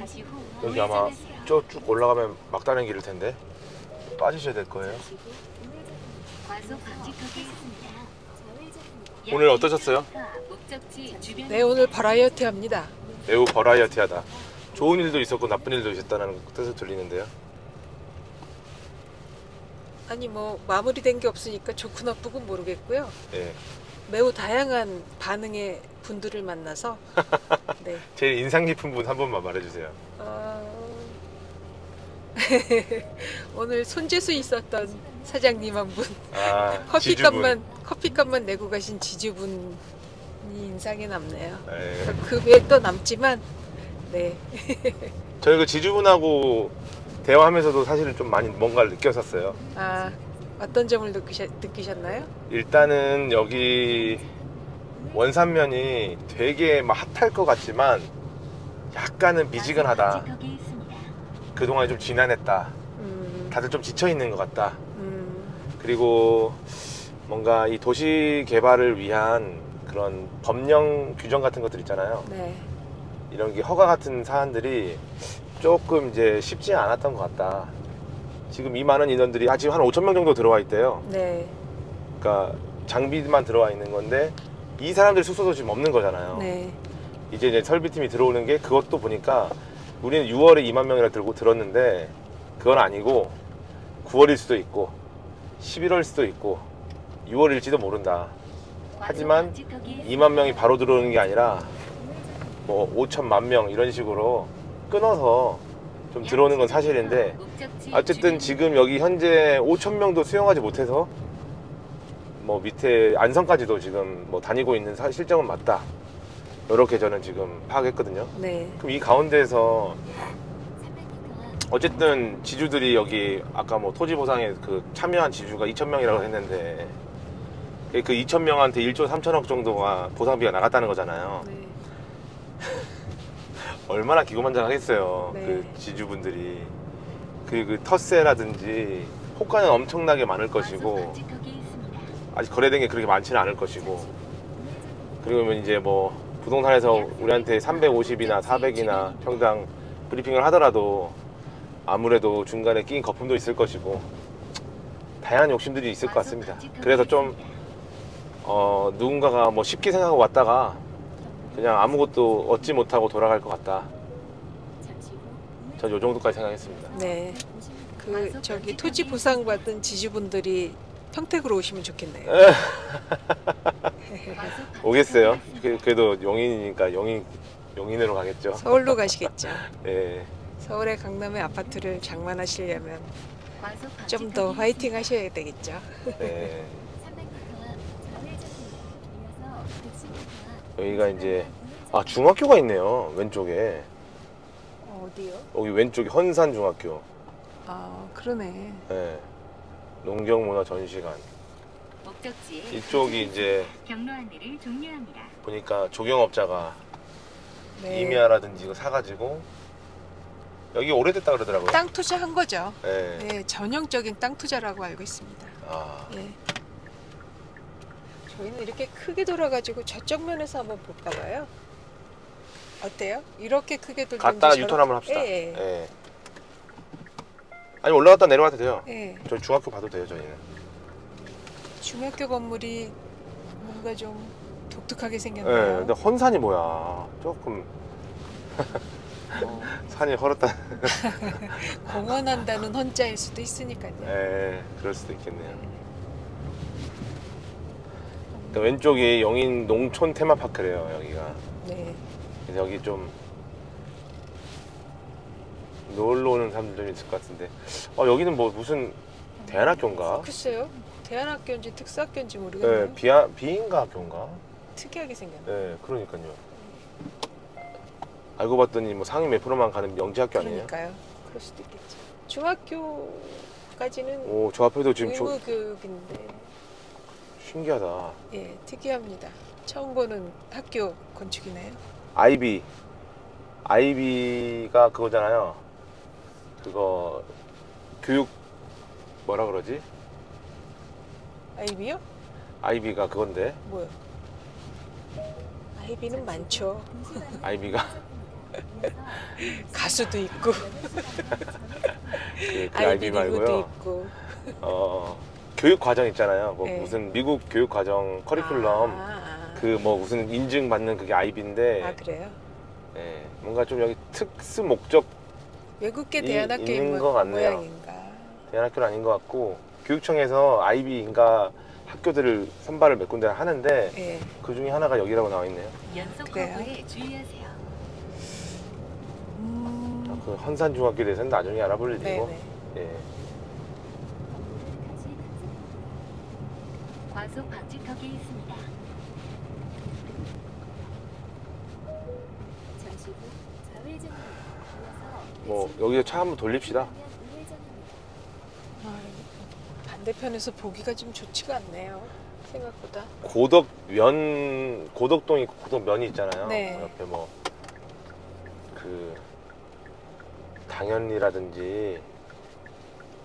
잠시 후 여기 아마 우회전하세요. 저 쭉 올라가면 막다른 길일 텐데 빠지셔야 될 거예요. 과속 방지턱이 있습니다. 오늘 어떠셨어요? 목적지 주변 네, 오늘 버라이어티 합니다. 매우 버라이어티하다. 좋은 일도 있었고 나쁜 일도 있었다는 뜻을 들리는데요. 아니 뭐 마무리된 게 없으니까 좋고 나쁘고 모르겠고요. 예. 매우 다양한 반응의 분들을 만나서 네. 제일 인상 깊은 분 한 번만 말해주세요. 오늘 손재수 있었던 사장님 한 분, 아, 지주분. 커피값만 내고 가신 지주분이 인상에 남네요. 예. 그 외에 또 남지만 네. 저희 그 지주분하고 대화하면서도 사실은 좀 많이 뭔가를 느꼈었어요. 아, 어떤 점을 느끼셨나요? 일단은 여기 원산면이 되게 막 핫할 것 같지만 약간은 미지근하다. 방지턱이 있습니다. 그동안에 좀 지난했다. 다들 좀 지쳐있는 것 같다. 그리고 뭔가 이 도시 개발을 위한 그런 법령 규정 같은 것들 있잖아요. 네. 이런 게 허가 같은 사안들이 조금 이제 쉽지 않았던 것 같다. 지금 이 많은 인원들이 지금 한 5천 명 정도 들어와 있대요. 네. 그러니까 장비만 들어와 있는 건데 이 사람들 숙소도 지금 없는 거잖아요. 네. 이제 설비팀이 들어오는 게 그것도 보니까 우리는 6월에 2만 명이라 들었는데 그건 아니고 9월일 수도 있고 11월일 수도 있고 6월일지도 모른다. 하지만 2만 명이 바로 들어오는 게 아니라 뭐 5천만 명 이런 식으로 끊어서 좀 들어오는 건 사실인데 어쨌든 지금 여기 현재 5천 명도 수용하지 못해서 뭐 밑에 안성까지도 지금 뭐 다니고 있는 실정은 맞다. 이렇게 저는 지금 파악했거든요. 네. 그럼 이 가운데에서 어쨌든 지주들이 여기 아까 뭐 토지 보상에 그 참여한 지주가 2,000명이라고 했는데 그 2,000명한테 1조 3천억 정도가 보상비가 나갔다는 거잖아요. 네. 얼마나 기고만장하겠어요. 네. 그 지주분들이 그 텃세라든지 호가는 엄청나게 많을 것이고 아직 거래된 게 그렇게 많지는 않을 것이고 그리고 이제 뭐 부동산에서 우리한테 350이나 400이나 평당 브리핑을 하더라도 아무래도 중간에 낀 거품도 있을 것이고 다양한 욕심들이 있을 것 같습니다. 그래서 좀 누군가가 뭐 쉽게 생각하고 왔다가 그냥 아무것도 얻지 못하고 돌아갈 것 같다. 전 요 정도까지 생각했습니다. 네. 그 저기 토지 보상 받은 지주분들이 평택으로 오시면 좋겠네요. 오겠어요. 그래도 용인이니까 용인으로 가겠죠. 서울로 가시겠죠. 예. 서울의 강남의 아파트를 장만하시려면 좀 더 화이팅 하셔야 되겠죠. 네. 여기가 이제 중학교가 있네요. 왼쪽에. 어디요? 여기 왼쪽에 헌산 중학교. 아, 그러네. 네. 농경문화 전시관. 목적지에 이쪽이 이제 경로 안내를 종료합니다. 보니까 조경업자가 네. 이미아라든지 이거 사가지고 여기 오래됐다 그러더라고요. 땅 투자한 거죠. 네. 네, 전형적인 땅 투자라고 알고 있습니다. 아, 예. 저희는 이렇게 크게 돌아가지고 저쪽 면에서 한번 볼까 봐요. 어때요? 이렇게 크게 돌던지 갔다가 저렇게- 유턴 한번 합시다. 예. 예. 아니 올라갔다 내려가도 돼요. 예. 저희 중학교 봐도 돼요, 저희는. 중학교 건물이 뭔가 좀 독특하게 예. 생겼네요. 근데 헌산이 뭐야? 조금 산이 헐었다. 공헌한다는 헌자일 수도 있으니까요. 예, 그럴 수도 있겠네요. 그러니까 왼쪽이 영인 농촌 테마파크래요, 여기가. 네. 그래서 여기 좀 놀러 오는 사람들 좀 있을 것 같은데. 여기는 뭐 무슨 대안학교인가? 글쎄요. 대안학교인지 특수학교인지 네, 모르겠네요. 비인가 학교인가? 특이하게 생겼네. 네, 그러니까요. 알고 봤더니 뭐 상위 몇 프로만 가는 영재학교 아니에요? 그러니까요. 그럴 수도 있겠죠. 중학교까지는 오, 저 앞에도 지금 의무 교육인데 신기하다. 예, 특이합니다. 처음 보는 학교 건축이네요. 아이비가 그거잖아요. 그거 교육 뭐라 그러지? 아이비요? 아이비가 그건데 뭐요? 아이비는 많죠. 아이비가 가수도 있고 그 아이비 IB 리그도 말고요. 있고. 교육 과정 있잖아요. 뭐 네. 무슨 미국 교육 과정 커리큘럼 아. 그 뭐 무슨 인증 받는 그게 IB인데 아 그래요? 뭔가 좀 여기 특수 목적 외국계 이- 대안학교인 있는 것 같네요. 모양인가? 대안학교는 아닌 것 같고 교육청에서 IB인가 학교들을 선발을 몇 군데 하는데 예. 그 중에 하나가 여기라고 나와 있네요. 연속 그래요? 커브에 주의하세요. 그 헌산중학교에 대해서는 나중에 알아볼 일이고. 네네. 예. 과속 방지턱이 있습니다. 잠시 후 좌회전입니다. 이어서 뭐 여기서 차 한번 돌립시다. 아, 반대편에서 보기가 좀 좋지가 않네요. 생각보다. 고덕동 있고 고덕면이 있잖아요. 네. 옆에 뭐 그 당연리라든지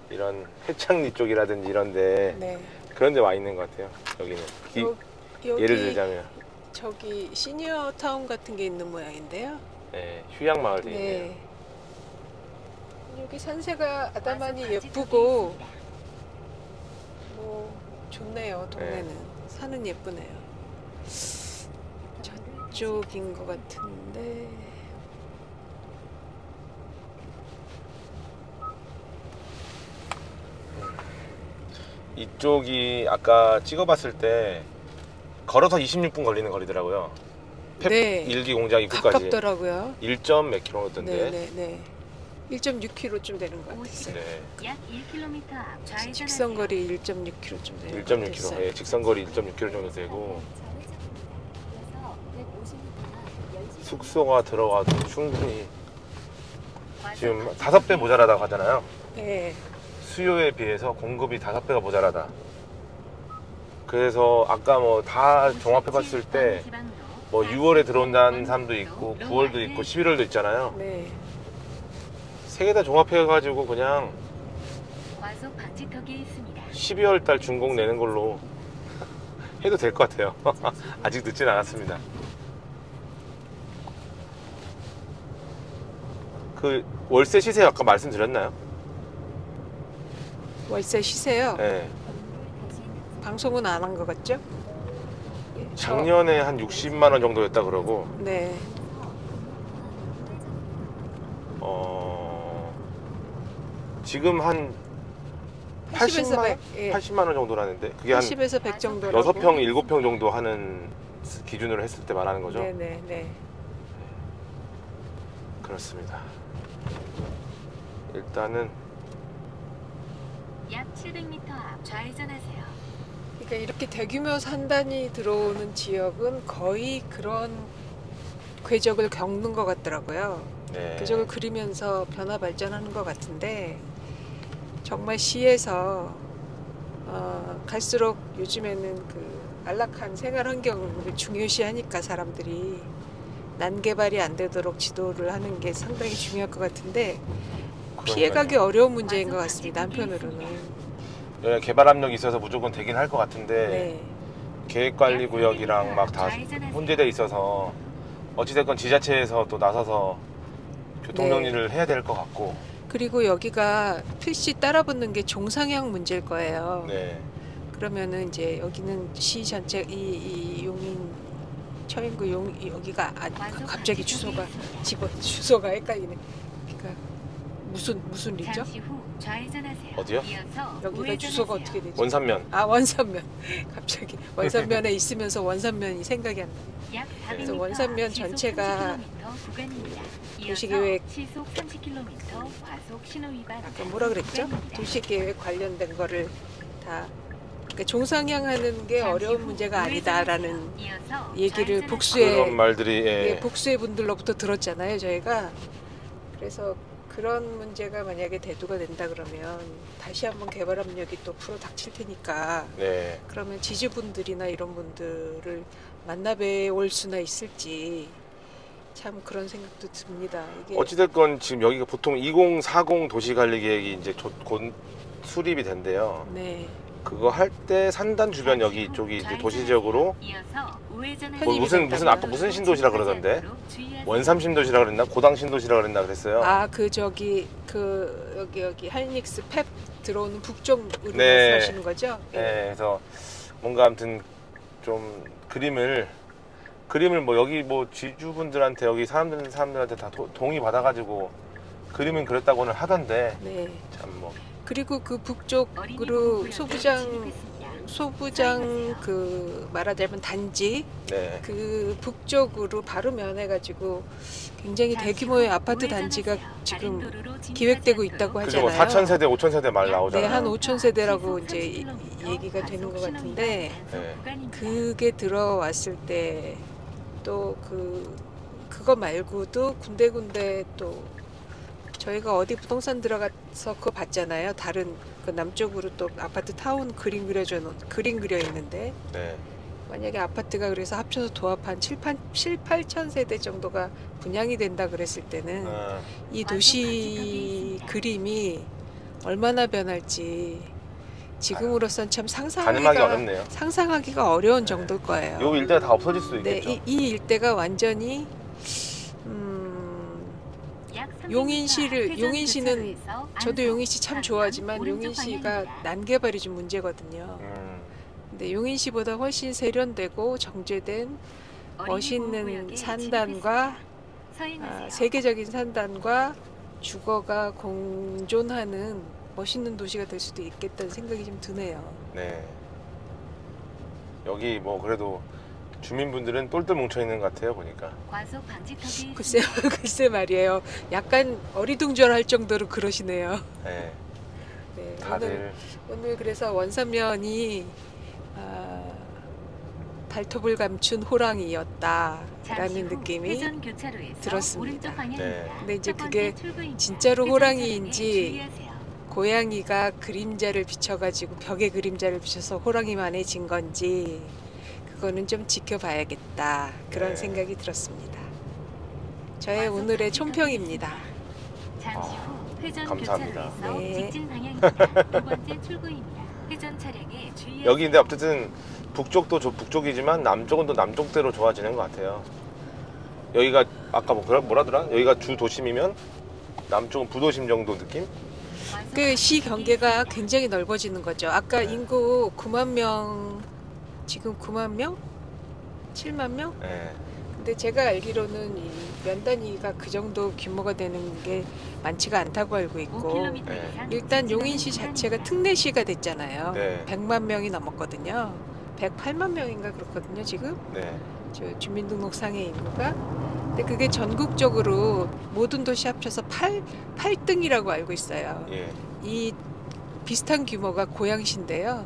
이런 해창리 쪽이라든지 이런데 네. 그런데 와 있는 것 같아요. 여기는 여기 예를 들자면 저기 시니어 타운 같은 게 있는 모양인데요. 휴양마을 돼 있네요. 네. 여기 산세가 아담하니 과속 방지턱이 예쁘고 있습니다. 뭐 좋네요. 동네는 산은 예쁘네요. 저쪽인 것 같은데. 이쪽이 아까 찍어봤을 때 걸어서 26분 걸리는 거리더라고요. 펩 네. 일기 공장 입구까지 가깝더라고요. 1점 몇 킬로였던데. 네네네. 1.6km쯤 되는 것 같았어요. 네. 약 1km 앞 좌회전하세요. 직선거리 1.6km쯤 되는 것 1.6km. 같았어요. 예, 직선거리 1.6km 정도 되고 숙소가 들어가도 충분히 지금 5배 모자라다고 하잖아요. 네. 수요에 비해서 공급이 5배가 모자라다. 그래서 아까 뭐 다 종합해봤을 때 뭐 6월에 들어온다는 사람도 있고 9월도 있고 11월도 있잖아요. 네. 세 개 다 종합해가지고 그냥 과속 방지턱이 있습니다. 12월 달 준공 내는 걸로 해도 될 것 같아요. 아직 늦진 않았습니다. 그 월세 시세 아까 말씀드렸나요? 월세 시세요. 네. 방송은 안 한 것 같죠? 예, 작년에 한 60만 원 정도였다 그러고 네. 지금 한 80에서 80만 100. 원? 예. 80만 원 정도로 하는데 그게 한 80에서 100 정도라고. 6평, 7평 정도 하는 기준으로 했을 때 말하는 거죠? 네네네. 그렇습니다. 일단은 약 700m 앞 좌회전하세요. 그러니까 이렇게 대규모 산단이 들어오는 지역은 거의 그런 궤적을 겪는 것 같더라고요. 네. 궤적을 그리면서 변화 발전하는 것 같은데 정말 시에서 갈수록 요즘에는 그 안락한 생활 환경을 중요시하니까 사람들이 난개발이 안 되도록 지도를 하는 게 상당히 중요할 것 같은데 피해가기 어려운 문제인 것 같습니다. 한편으로는. 여기 개발 압력이 있어서 무조건 되긴 할 것 같은데 네. 계획관리구역이랑 막 다 혼재돼 있어서 어찌됐건 지자체에서 또 나서서 교통정리를 해야 될 것 같고. 그리고 여기가 필시 따라붙는 게 종상향 문제일 거예요. 네. 그러면은 이제 여기는 시 전체 이 용인 처인구 여기가 갑자기 주소가 주소가 헷갈리네. 그러니까 무슨 리죠? 잠시 후 좌회전하세요. 어디요? 이어서 여기가 우회전하세요. 주소가 어떻게 되죠? 원산면. 아 원산면. 갑자기 원산면에 있으면서 원산면이 생각이 안 나요. 약 그래서 400m 원산면 앞 시속 전체가 30km 구간입니다. 도시계획- 이어서 시속 30km 과속 신호 위반. 아까 뭐라 그랬죠? 구간입니다. 도시계획 관련된 거를 다 그러니까 종상향하는 게 잠시 어려운 후 문제가 아니다라는 우회전하세요. 이어서 얘기를 좌회전하세요. 복수해 그런 말들이 예, 복수의 분들로부터 들었잖아요, 저희가. 그래서 그런 문제가 만약에 대두가 된다 그러면 다시 한번 개발 압력이 또 불어 닥칠 테니까 네. 그러면 지주분들이나 이런 분들을 만나 뵈올 수나 있을지 참 그런 생각도 듭니다. 이게 어찌됐건 지금 여기가 보통 2040 도시관리계획이 이제 곧 수립이 된대요. 네, 그거 할 때 산단 주변 여기 이쪽이 이제 도시적으로 이어서 우회전을 뭐 무슨 편입이 아까 무슨 신도시라 그러던데 원삼 신도시라 그랬나 고당 신도시라 그랬나 그랬어요. 아, 그 저기 그 여기 하이닉스 펩 들어오는 북쪽으로 네. 말씀하시는 거죠? 네, 그래서 뭔가 아무튼 좀 그림을 뭐 여기 뭐 지주분들한테 여기 사람들한테 다 동의 받아가지고 그림은 그렸다고는 하던데 네. 참 뭐 그리고 그 북쪽으로 소부장 그 말하자면 단지 네. 그 북쪽으로 바로 면해가지고 굉장히 대규모의 아파트 단지가 지금 기획되고 있다고 그죠 뭐 하잖아요. 4,000세대 5,000세대 말 네, 나오잖아요. 한 5천 세대라고 이제 얘기가 되는 것 같은데 네. 그게 들어왔을 때 또 그거 말고도 군데군데 또 저희가 어디 부동산 들어가서 그거 봤잖아요. 다른 그 남쪽으로 또 아파트 타운 그림 그려 있는데 네. 만약에 아파트가 그래서 합쳐서 도합 한 7, 8천 세대 정도가 분양이 된다 그랬을 때는 어, 이 도시 그림이 얼마나 변할지 지금으로선 참 가늠하기 어렵네요. 상상하기가 어려운 정도일 거예요. 요 일대가 다 없어질 수도 네, 있겠죠. 이 일대가 완전히 용인시는 저도 용인시 참 좋아하지만 용인시가 난개발이 좀 문제거든요. 근데 용인시보다 훨씬 세련되고 정제된 멋있는 산단과 세계적인 산단과 주거가 공존하는 멋있는 도시가 될 수도 있겠다는 생각이 좀 드네요. 네. 여기 뭐 그래도 주민분들은 똘똘 뭉쳐 있는 것 같아요 보니까. 글쎄 말이에요. 약간 어리둥절할 정도로 그러시네요. 네. 네, 다들 오늘 그래서 원산면이 발톱을 감춘 호랑이였다라는 느낌이 들었습니다. 네. 근데 이제 그게 진짜로 호랑이인지 고양이가 그림자를 비춰가지고 벽에 그림자를 비춰서 호랑이만해진 건지 그거는 좀 지켜봐야겠다 그런 네. 생각이 들었습니다. 저의 오늘의 총평입니다. 잠시 후 회전 감사합니다. 교차로에서 네. 직진 방향입니다. 두 번째 출구입니다. 회전 차량에 주의하세요. 여기 근데 어쨌든 북쪽도 북쪽이지만 남쪽은 또 남쪽대로 좋아지는 것 같아요. 여기가 아까 뭐라더라? 여기가 주 도심이면 남쪽은 부도심 정도 느낌? 그 시 경계가 굉장히 넓어지는 거죠. 아까 네. 인구 9만 명, 지금 9만 명? 7만 명? 네. 근데 제가 알기로는 이 면 단위가 그 정도 규모가 되는 게 많지가 않다고 알고 있고 네. 일단 용인시 자체가 특례시가 됐잖아요. 네. 100만 명이 넘었거든요. 108만 명인가 그렇거든요, 지금. 네. 저 주민등록 상의 인구가. 근데 그게 전국적으로 모든 도시 합쳐서 8등이라고 알고 있어요. 예. 이 비슷한 규모가 고양시인데요.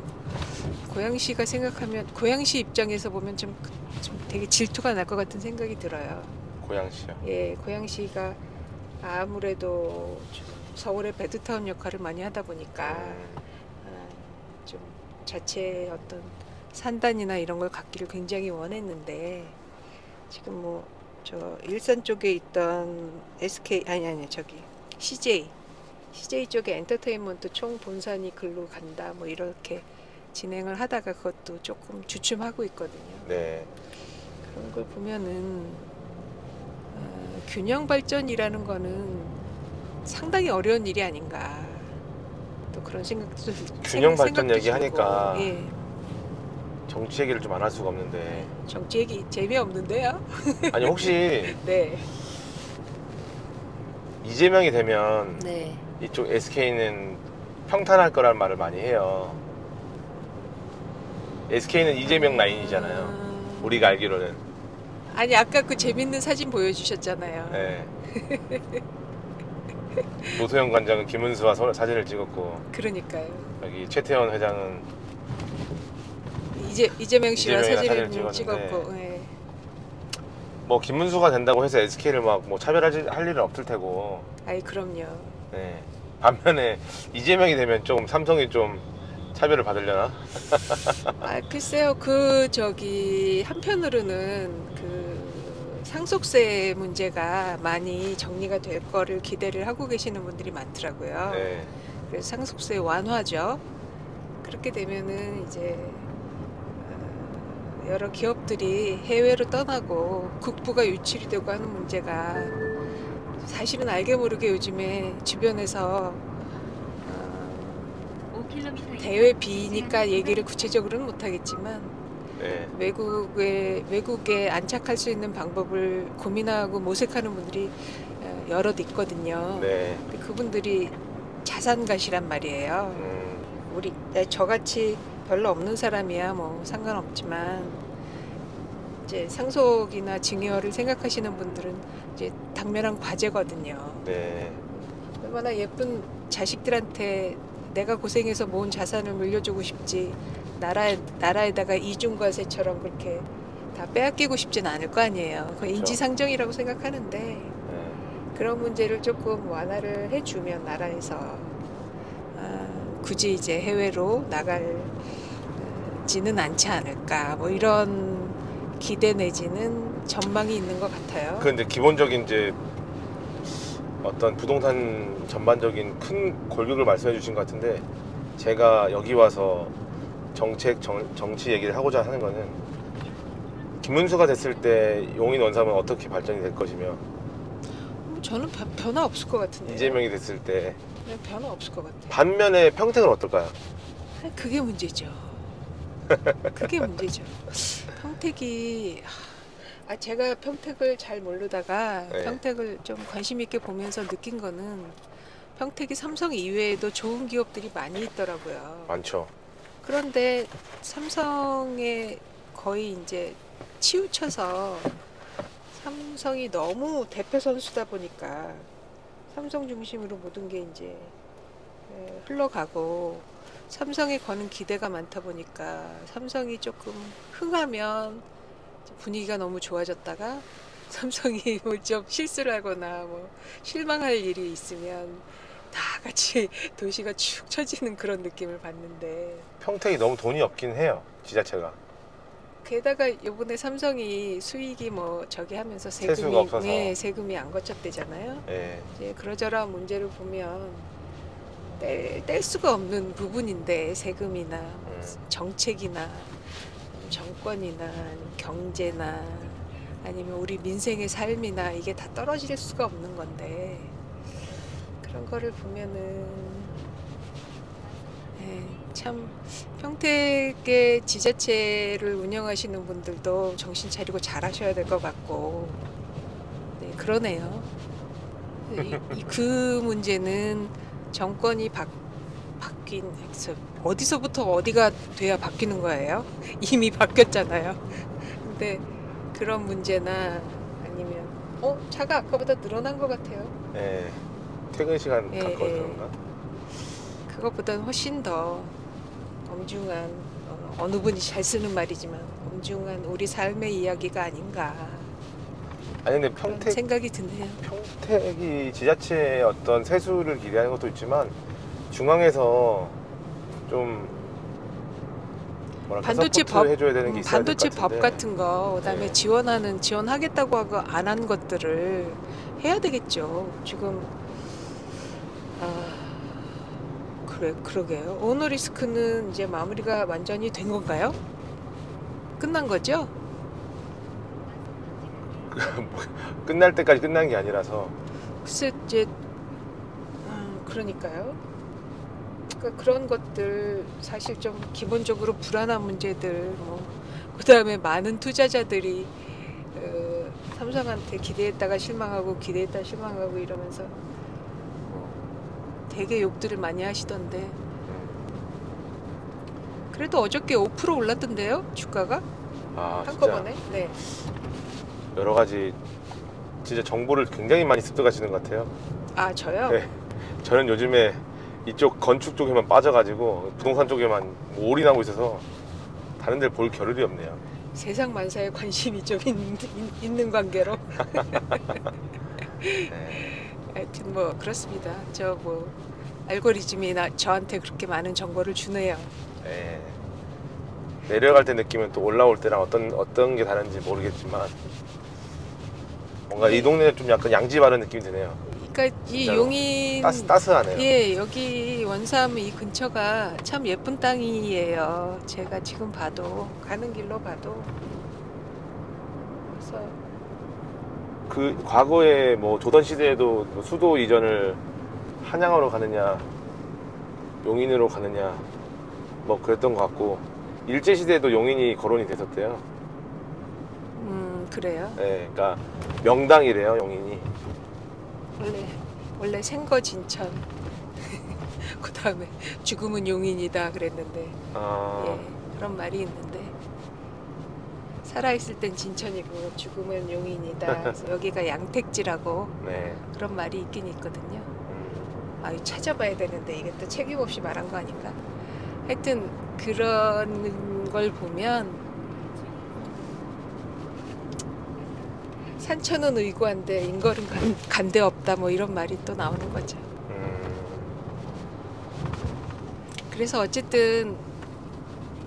고양시가 생각하면 고양시 입장에서 보면 좀 되게 질투가 날 것 같은 생각이 들어요. 고양시요. 예, 고양시가 아무래도 좀 서울의 배드타운 역할을 많이 하다 보니까 좀 자체 어떤 산단이나 이런 걸 갖기를 굉장히 원했는데 지금 뭐 저 일산 쪽에 있던 SK 아니 저기 CJ 쪽에 엔터테인먼트 총 본산이 글로 간다 뭐 이렇게 진행을 하다가 그것도 조금 주춤하고 있거든요. 네. 그런 걸 보면은 균형 발전이라는 거는 상당히 어려운 일이 아닌가 또 그런 생각도 균형 발전 생각도 얘기하니까 들고. 예, 정치 얘기를 좀 안 할 수가 없는데. 정치 얘기 재미없는데요? 아니 혹시 네. 이재명이 되면 네. 이쪽 SK는 평탄할 거란 말을 많이 해요. SK는 이재명 라인이잖아요. 우리가 알기로는. 아니 아까 그 재밌는 사진 보여주셨잖아요. 네. 노소영 관장은 김은수와 사진을 찍었고 그러니까요. 여기 최태원 회장은 이재명 씨와 이재명이랑 사진을 사진을 찍었고. 예. 뭐 김문수가 된다고 해서 SK를 막 뭐 차별할 일은 없을 테고. 아이 그럼요. 네. 반면에 이재명이 되면 좀 삼성이 좀 차별을 받으려나? 아 글쎄요 그 저기 한편으로는 그 상속세 문제가 많이 정리가 될 거를 기대를 하고 계시는 분들이 많더라고요. 네. 그래서 상속세 완화죠. 그렇게 되면은 이제 여러 기업들이 해외로 떠나고 국부가 유출이 되고 하는 문제가 사실은 알게 모르게 요즘에 주변에서 5km 대외 비니까 얘기를 구체적으로는 못하겠지만 네. 외국에 안착할 수 있는 방법을 고민하고 모색하는 분들이 여럿 있거든요. 네. 근데 그분들이 자산가시란 말이에요. 우리 저같이 별로 없는 사람이야 뭐 상관없지만 이제 상속이나 증여를 생각하시는 분들은 이제 당면한 과제거든요. 네. 얼마나 예쁜 자식들한테 내가 고생해서 모은 자산을 물려주고 싶지 나라에다가 이중과세처럼 그렇게 다 빼앗기고 싶진 않을 거 아니에요. 그건 그렇죠. 인지상정이라고 생각하는데 네. 그런 문제를 조금 완화를 해주면 나라에서 굳이 이제 해외로 나갈지는 않지 않을까 뭐 이런 기대 내지는 전망이 있는 것 같아요. 그런데 기본적인 이제 어떤 부동산 전반적인 큰 골격을 말씀해 주신 것 같은데 제가 여기 와서 정치 얘기를 하고자 하는 거는 김문수가 됐을 때 용인 원삼은 어떻게 발전이 될 것이며 저는 변화 없을 것 같은데. 이재명이 됐을 때 변화 없을 것 같아요. 반면에 평택은 어떨까요? 그게 문제죠. 그게 문제죠. 평택이 제가 평택을 잘 모르다가 네. 평택을 좀 관심 있게 보면서 느낀 거는 평택이 삼성 이외에도 좋은 기업들이 많이 있더라고요. 많죠. 그런데 삼성에 거의 이제 치우쳐서 삼성이 너무 대표 선수다 보니까 삼성 중심으로 모든 게 이제 흘러가고 삼성에 거는 기대가 많다 보니까 삼성이 조금 흥하면 분위기가 너무 좋아졌다가 삼성이 뭐 좀 실수를 하거나 뭐 실망할 일이 있으면 다 같이 도시가 축 처지는 그런 느낌을 받는데 평택이 너무 돈이 없긴 해요. 지자체가. 게다가 이번에 삼성이 수익이 뭐 저기 하면서 세수가 없어서. 세금이 안 거쳤대잖아요. 예. 이제 그러저러한 문제를 보면 뗄 수가 없는 부분인데 세금이나 정책이나 정권이나 경제나 아니면 우리 민생의 삶이나 이게 다 떨어질 수가 없는 건데 그런 거를 보면은 참 평택의 지자체를 운영하시는 분들도 정신 차리고 잘하셔야 될 것 같고 네, 그러네요. 그 문제는 정권이 바뀐 어디서부터 어디가 돼야 바뀌는 거예요? 이미 바뀌었잖아요. 근데 그런 문제나 아니면 차가 아까보다 늘어난 것 같아요. 예. 퇴근 시간 예, 가까워서 예. 그런가? 그것보다는 훨씬 더 엄중한 어느 분이 잘 쓰는 말이지만 엄중한 우리 삶의 이야기가 아닌가 아니 근데 그런 생각이 드네요. 평택이 지자체의 어떤 세수를 기대하는 것도 있지만 중앙에서 좀 뭐랄까 반도체 서포트를 법, 해줘야 되는 게 있어야 반도체 될 것 법 같은데. 같은 거, 그다음에 네. 지원하겠다고 하고 안 한 것들을 해야 되겠죠. 지금 그러게요. 오너리스크는 이제 마무리가 완전히 된 건가요? 끝난 거죠? 끝날 때까지 끝난 게 아니라서 글쎄 이제 그러니까요. 그러니까 그런 것들 사실 좀 기본적으로 불안한 문제들 그다음에 많은 투자자들이 삼성한테 기대했다가 실망하고 기대했다가 실망하고 이러면서 되게 욕들을 많이 하시던데 그래도 어저께 5% 올랐던데요 주가가 아 진짜 한꺼번에. 네. 여러 가지 진짜 정보를 굉장히 많이 습득하시는 것 같아요. 저요? 네. 저는 요즘에 이쪽 건축 쪽에만 빠져가지고 부동산 쪽에만 올인하고 있어서 다른 데를 볼 겨를이 없네요. 세상 만사에 관심이 좀 있는 관계로. 네. 하여튼 뭐 그렇습니다. 저 뭐 알고리즘이나 저한테 그렇게 많은 정보를 주네요. 네. 내려갈 때 느낌은 또 올라올 때랑 어떤 게 다른지 모르겠지만 뭔가 이 동네는 좀 약간 양지 바른 느낌이 드네요. 그러니까 이 진짜로. 용인 따스하네요. 예, 여기 원삼 이 근처가 참 예쁜 땅이에요. 제가 지금 봐도 가는 길로 봐도 그래서 그 과거에 뭐 조선 시대에도 뭐 수도 이전을 한양으로 가느냐 용인으로 가느냐 뭐 그랬던 것 같고 일제 시대에도 용인이 거론이 됐었대요. 그래요. 네, 그러니까 명당이래요 용인이. 원래 생거 진천. 그 다음에 죽음은 용인이다 그랬는데 아, 예, 그런 말이 있는데 살아있을 땐 진천이고 죽으면 용인이다. 그래서 여기가 양택지라고 네. 그런 말이 있긴 있거든요. 아유 찾아봐야 되는데 이게 또 책임없이 말한 거 아닌가? 하여튼 그런 걸 보면 산천은 의구한데 인걸은 간데 없다 뭐 이런 말이 또 나오는 거죠. 그래서 어쨌든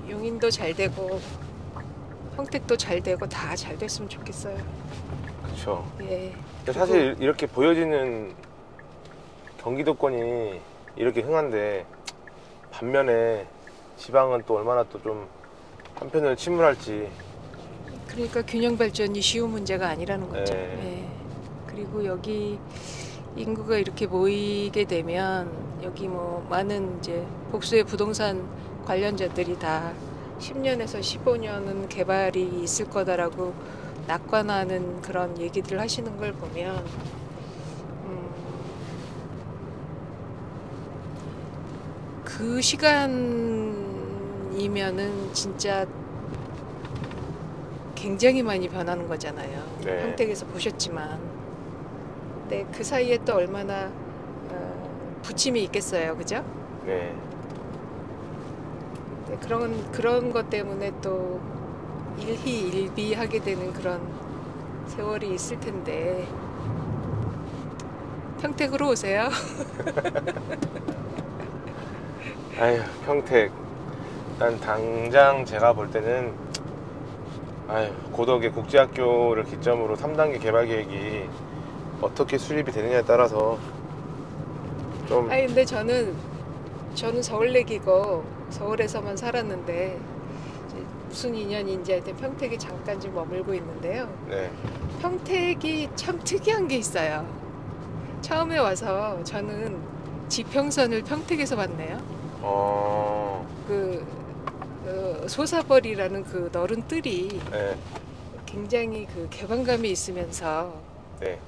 용인도 잘 되고 평택도 잘 되고 다 잘 됐으면 좋겠어요. 그렇죠. 예. 근데 사실 이렇게 보여지는 경기도권이 이렇게 흥한데 반면에 지방은 또 얼마나 또 좀 한편으로 침울할지. 그러니까 균형 발전이 쉬운 문제가 아니라는 거죠. 네. 예. 그리고 여기 인구가 이렇게 모이게 되면 여기 뭐 많은 이제 복수의 부동산 관련자들이 다 10년에서 15년은 개발이 있을 거다라고 낙관하는 그런 얘기들을 하시는 걸 보면 그 시간이면은 진짜 굉장히 많이 변하는 거잖아요. 네. 평택에서 보셨지만, 근데 그 사이에 또 얼마나 부침이 있겠어요, 그죠? 네. 네, 그런 것 때문에 또 일희일비하게 되는 그런 세월이 있을 텐데 평택으로 오세요. 아휴 평택. 난 당장 제가 볼 때는 고덕의 국제학교를 기점으로 3단계 개발 계획이 어떻게 수립이 되느냐에 따라서 좀 아니 근데 저는 서울내기고 서울에서만 살았는데 이제 무슨 인연인지 하여튼 평택에 잠깐 좀 머물고 있는데요. 네. 평택이 참 특이한 게 있어요. 처음에 와서 저는 지평선을 평택에서 봤네요. 소사벌이라는 그 너른 뜰이 네. 굉장히 그 개방감이 있으면서 네.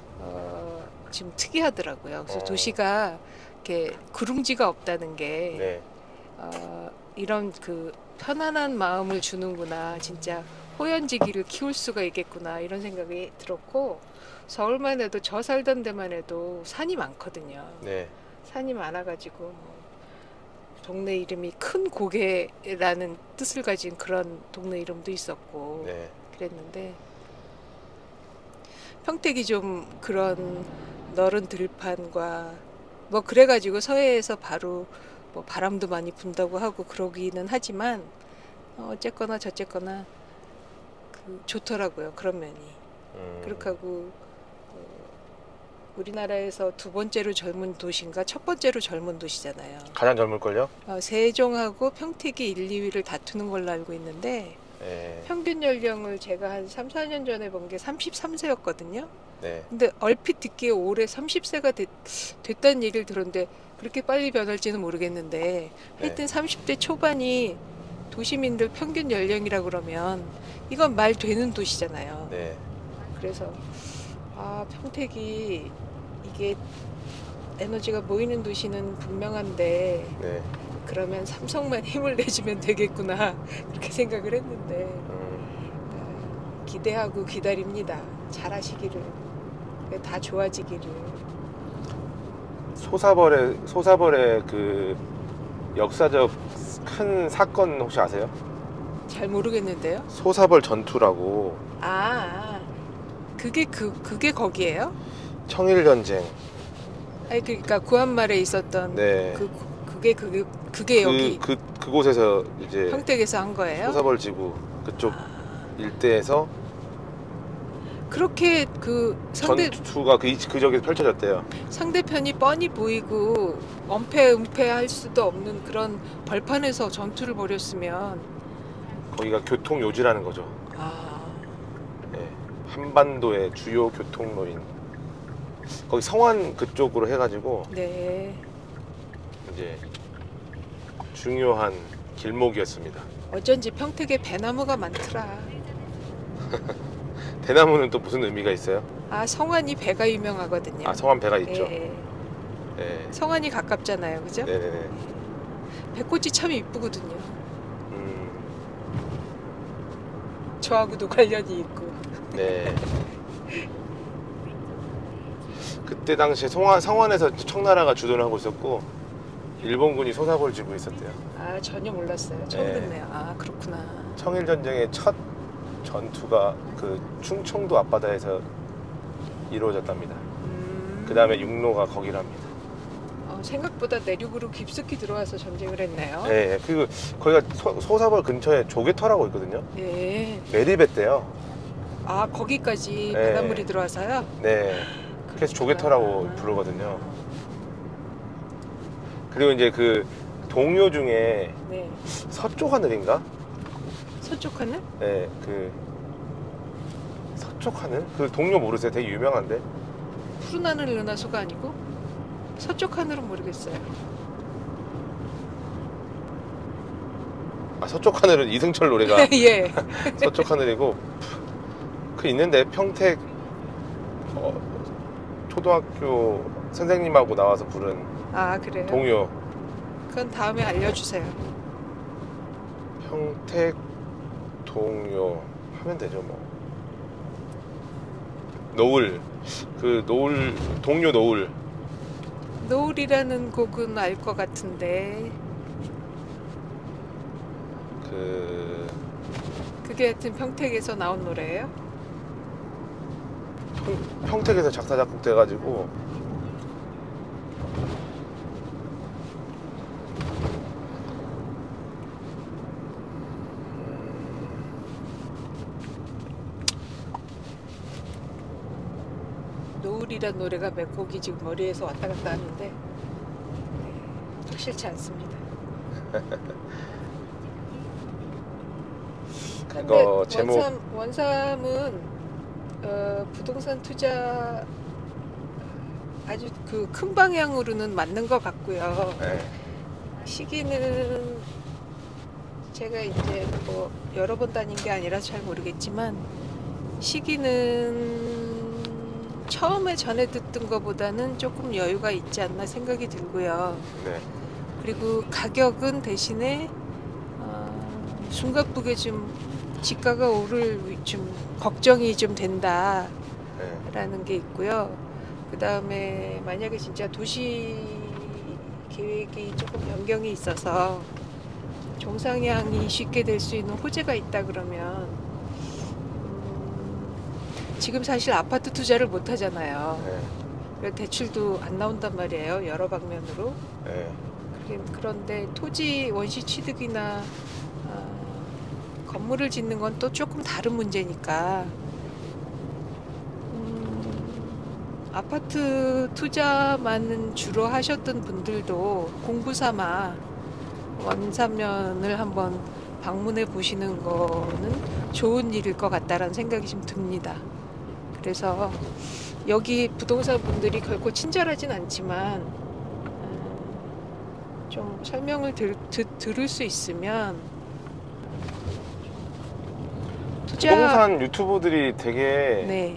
좀 특이하더라고요. 그래서 어. 도시가 이렇게 구릉지가 없다는 게 네. 이런 그 편안한 마음을 주는구나. 진짜 호연지기를 키울 수가 있겠구나 이런 생각이 들었고 서울만 해도 저 살던 데만 해도 산이 많거든요. 네. 산이 많아가지고 뭐 동네 이름이 큰 고개라는 뜻을 가진 그런 동네 이름도 있었고 네. 그랬는데 평택이 좀 그런 너른 들판과 뭐 그래가지고 서해에서 바로 뭐 바람도 많이 분다고 하고 그러기는 하지만 어쨌거나 저쨌거나 그 좋더라고요 그런 면이. 그렇게 하고 우리나라에서 두 번째로 젊은 도시인가 첫 번째로 젊은 도시잖아요. 가장 젊을걸요? 세종하고 평택이 1, 2위를 다투는 걸로 알고 있는데 네. 평균 연령을 제가 한 3, 4년 전에 본 게 33세였거든요. 네. 근데 얼핏 듣기에 올해 30세가 됐다는 얘기를 들었는데 그렇게 빨리 변할지는 모르겠는데 하여튼 30대 초반이 도시민들 평균 연령이라 그러면 이건 말 되는 도시잖아요. 네. 그래서 평택이 이게 에너지가 모이는 도시는 분명한데 네. 그러면 삼성만 힘을 내주면 되겠구나 그렇게 생각을 했는데 기대하고 기다립니다. 잘하시기를 다 좋아지기를. 소사벌의 그 역사적 큰 사건 혹시 아세요? 잘 모르겠는데요. 소사벌 전투라고. 그게 거기예요? 청일 전쟁. 아니 그러니까 구한말에 있었던 네. 그게 여기 그곳에서 이제 평택에서 한 거예요? 소사벌 지구 그쪽 일대에서 그렇게 그 전투가 그 저기서 펼쳐졌대요. 상대편이 뻔히 보이고 엄폐음폐할 수도 없는 그런 벌판에서 전투를 벌였으면 거기가 교통 요지라는 거죠. 아, 예, 한반도의 주요 교통로인 거기 성안 그쪽으로 해가지고 네. 이제 중요한 길목이었습니다. 어쩐지 평택에 배나무가 많더라. 대나무는 또 무슨 의미가 있어요? 아, 성안이 배가 유명하거든요. 아, 성안 배가 있죠. 예, 예. 예. 성안이 가깝잖아요, 그죠? 네네네. 배꽃이 참 이쁘거든요. 음, 저하고도 관련이 있고. 네. 그때 당시에 성안에서 청나라가 주도를 하고 있었고 일본군이 소사고를 쥐고 있었대요. 아, 전혀 몰랐어요. 처음 네. 듣네요. 아, 그렇구나. 청일전쟁의 첫 전투가 그 충청도 앞바다에서 이루어졌답니다. 그 다음에 육로가 거기랍니다. 생각보다 내륙으로 깊숙이 들어와서 전쟁을 했네요. 네, 그리고 거기가 소사벌 근처에 조개터라고 있거든요. 예. 매립했대요. 아, 거기까지 네. 바닷물이 들어와서요? 네, 그래서 조개터라고 부르거든요. 그리고 이제 그 동요 중에 네. 서쪽 하늘인가? 서쪽 하늘? 네, 그 서쪽 하늘? 그 동요 모르세요? 되게 유명한데. 푸른 하늘 은하수가 아니고 서쪽 하늘은 모르겠어요. 아, 서쪽 하늘은 이승철 노래가 예. 서쪽 하늘이고 그 있는데 평택 초등학교 선생님하고 나와서 부른 아, 그래요? 동요. 그건 다음에 알려주세요. 평택 동요 하면 되죠 뭐. 노을, 그 노을, 동요 노을. 노을이라는 곡은 알 것 같은데 그게 하여튼 평택에서 나온 노래예요? 평택에서 작사 작곡 돼가지고 노을이란 노래가 몇 곡이 지금 머리에서 왔다 갔다 하는데 네, 싫지 않습니다. 그거 근데 제목 원삼은 부동산 투자 아주 그 큰 방향으로는 맞는 것 같고요. 네. 시기는 제가 이제 뭐 여러 번 다닌 게 아니라 잘 모르겠지만 시기는 처음에 전에 듣던 것보다는 조금 여유가 있지 않나 생각이 들고요. 네. 그리고 가격은 대신에 숨가쁘게 좀 지가가 오를 좀 걱정이 좀 된다라는 네. 게 있고요. 그 다음에 만약에 진짜 도시 계획이 조금 변경이 있어서 종상향이 쉽게 될 수 있는 호재가 있다 그러면 지금 사실 아파트 투자를 못 하잖아요. 네. 그래서 대출도 안 나온단 말이에요. 여러 방면으로. 네. 그런데 토지 원시 취득이나 건물을 짓는 건 또 조금 다른 문제니까 아파트 투자만 주로 하셨던 분들도 공부 삼아 원삼면을 한번 방문해 보시는 거는 좋은 일일 것 같다라는 생각이 좀 듭니다. 그래서 여기 부동산 분들이 결코 친절하진 않지만 좀 설명을 들을 수 있으면 부동산 유튜브들이 되게 네,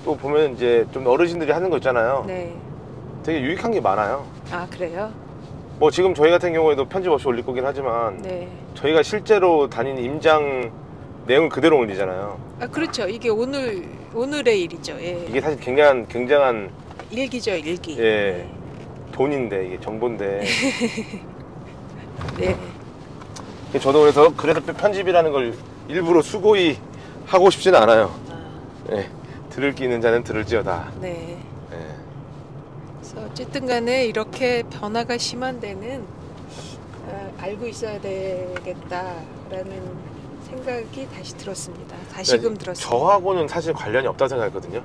또 보면 이제 좀 어르신들이 하는 거 있잖아요. 네. 되게 유익한 게 많아요. 아, 그래요? 뭐 지금 저희 같은 경우에도 편집 없이 올릴 거긴 하지만 네. 저희가 실제로 다닌 임장 내용을 그대로 올리잖아요. 아, 그렇죠. 이게 오늘의 일이죠. 예. 이게 사실 굉장한 일기죠, 일기. 예. 돈인데 이게 정보인데 네. 저도 그래서 편집이라는 걸 일부러 수고히 하고 싶지는 않아요. 아, 예. 들을 끼 있는 자는 들을지어다. 네. 예. 그래서 어쨌든 간에 이렇게 변화가 심한 데는 알고 있어야 되겠다라는 생각이 다시 들었습니다. 다시금 들었습니다. 저하고는 사실 관련이 없다고 생각했거든요.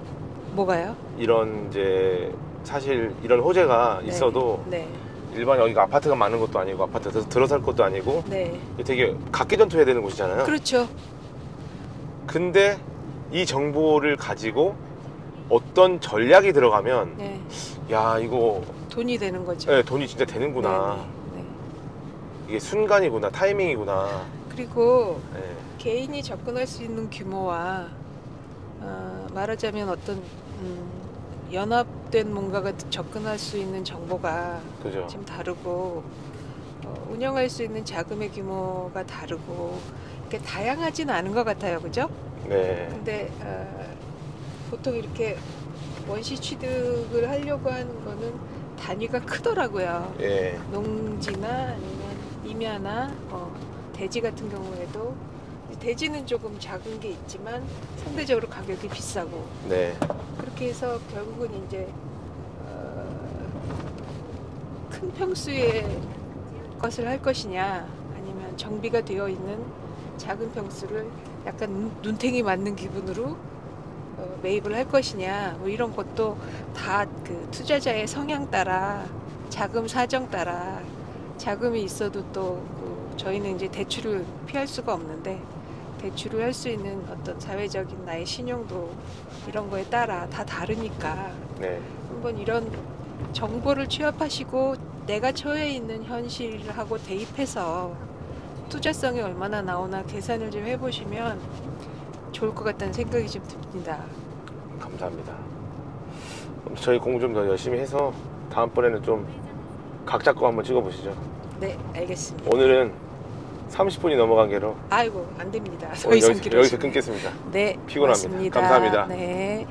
뭐가요? 이런 이제 사실 이런 호재가 네. 있어도 네. 일반 여기가 아파트가 많은 것도 아니고 아파트에서 들어설 것도 아니고 네. 되게 각기전투해야 되는 곳이잖아요. 그렇죠. 근데 이 정보를 가지고 어떤 전략이 들어가면 네. 야 이거 돈이 되는 거죠. 네, 돈이 진짜 되는구나. 네, 네. 이게 순간이구나, 타이밍이구나. 그리고 네. 개인이 접근할 수 있는 규모와 말하자면 어떤 연합된 뭔가가 접근할 수 있는 정보가 그죠. 지금 다르고 운영할 수 있는 자금의 규모가 다르고 이렇게 다양하진 않은 것 같아요, 그죠? 네. 근데 보통 이렇게 원시 취득을 하려고 하는 거는 단위가 크더라고요. 예. 농지나 아니면 임야나 대지 같은 경우에도 대지는 조금 작은 게 있지만 상대적으로 가격이 비싸고 네. 그렇게 해서 결국은 이제 큰 평수의 것을 할 것이냐 아니면 정비가 되어 있는 작은 평수를 약간 눈탱이 맞는 기분으로 매입을 할 것이냐 뭐 이런 것도 다 그 투자자의 성향 따라 자금 사정 따라 자금이 있어도 또그 저희는 이제 대출을 피할 수가 없는데 대출을 할 수 있는 어떤 사회적인 나의 신용도 이런 거에 따라 다 다르니까 네. 한번 이런 정보를 취합하시고 내가 처해 있는 현실하고 대입해서 투자성이 얼마나 나오나 계산을 좀 해보시면 좋을 것 같다는 생각이 좀 듭니다. 감사합니다. 그럼 저희 공부 좀 더 열심히 해서 다음번에는 좀 각자 거 한번 찍어보시죠. 네, 알겠습니다. 오늘은 30분이 넘어간 게로 아이고, 안 됩니다. 더 오늘 이상 여기서 길어지면. 끊겠습니다. 네, 피곤합니다. 고맙습니다. 감사합니다. 네.